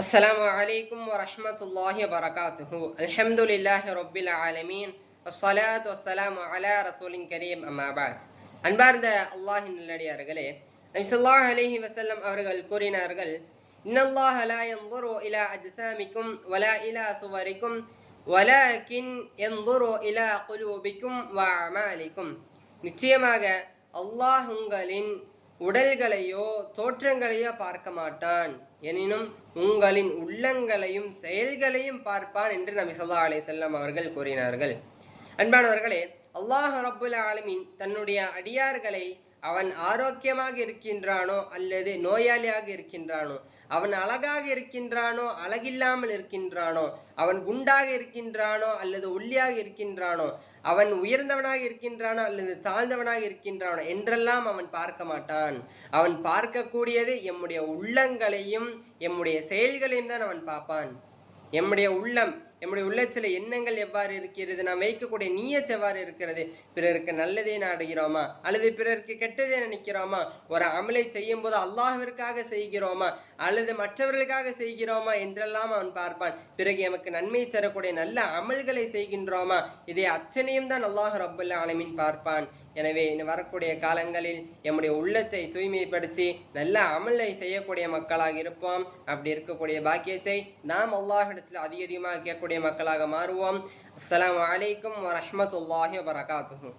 அஸ்ஸலாமு அலைக்கும் வரஹ்மத்துல்லாஹி வபரகாத்துஹு. அல்ஹம்துலில்லாஹி ரப்பில் ஆலமீன். வஸ்ஸலாத்து வஸ்ஸலாமு அலா ரசூலின் கரீம். அம்மா பஅத். அன்பார்ந்த அல்லாஹ்வின் நல்லடியார்களே, நபி ஸல்லல்லாஹு அலைஹி வஸல்லம் அவர்கள் கூறினார்கள், இன்னல்லாஹ லா யன்துரு இலா அஜ்ஸாமிக்கும் வலா இலா சுவரிக்கும் வலாக்கின் யன்துரு இலா குலூபிக்கும் வ அமாலிக்கும். நிச்சயமாக அல்லாஹ் உங்களின் உடல்களையோ தோற்றங்களையோ பார்க்க மாட்டான், எனினும் உங்களின் உள்ளங்களையும் செயல்களையும் பார்ப்பான் என்று நபி ஸல்லல்லாஹு அலைஹி வஸல்லம் அவர்கள் கூறினார்கள். அன்பானவர்களே, அல்லாஹ் ரப்புல் ஆலமீன் தன்னுடைய அடியார்களை அவன் ஆரோக்கியமாக இருக்கின்றானோ அல்லது நோயாளியாக இருக்கின்றானோ, அவன் அழகாக இருக்கின்றானோ அழகில்லாமல் இருக்கின்றானோ, அவன் குண்டாக இருக்கின்றானோ அல்லது ஒல்லியாக இருக்கின்றானோ, அவன் உயர்ந்தவனாக இருக்கின்றானோ அல்லது தாழ்ந்தவனாக இருக்கின்றானோ என்றெல்லாம் அவன் பார்க்க மாட்டான். அவன் பார்க்கக்கூடியது எம்முடைய உள்ளங்களையும் எம்முடைய செயல்களையும் தான் அவன் பார்ப்பான். எம்முடைய உள்ளத்தில் எண்ணங்கள் எவ்வாறு இருக்கிறது, நாம் வைக்கக்கூடிய நீயத் எவ்வாறு இருக்கிறது, பிறருக்கு நல்லதே நாடுகிறோமா அல்லது பிறருக்கு கெட்டதே நினைக்கிறோமா, ஒரு அமலை செய்யும் போது அல்லாஹ்விற்காக செய்கிறோமா அல்லது மற்றவர்களுக்காக செய்கிறோமா என்றெல்லாம் அவன் பார்ப்பான். பிறகு எமக்கு நன்மை தரக்கூடிய நல்ல அமல்களை செய்கின்றோமா, இதை அத்தனையும் தான் அல்லாஹ் ரப்புல் ஆலமீன் பார்ப்பான். எனவே வரக்கூடிய காலங்களில் எம்முடைய உள்ளத்தை தூய்மைப்படுத்தி நல்ல அமலை செய்யக்கூடிய மக்களாக இருப்போம். அப்படி இருக்கக்கூடிய பாக்கியத்தை நாம் அல்லாஹ்விடத்தில் அதிகமாக கேட்கக்கூடிய மக்களாக மாறுவோம். அஸ்ஸலாமு அலைக்கும் வரஹ்மத்துல்லாஹி வபரகாத்துஹு.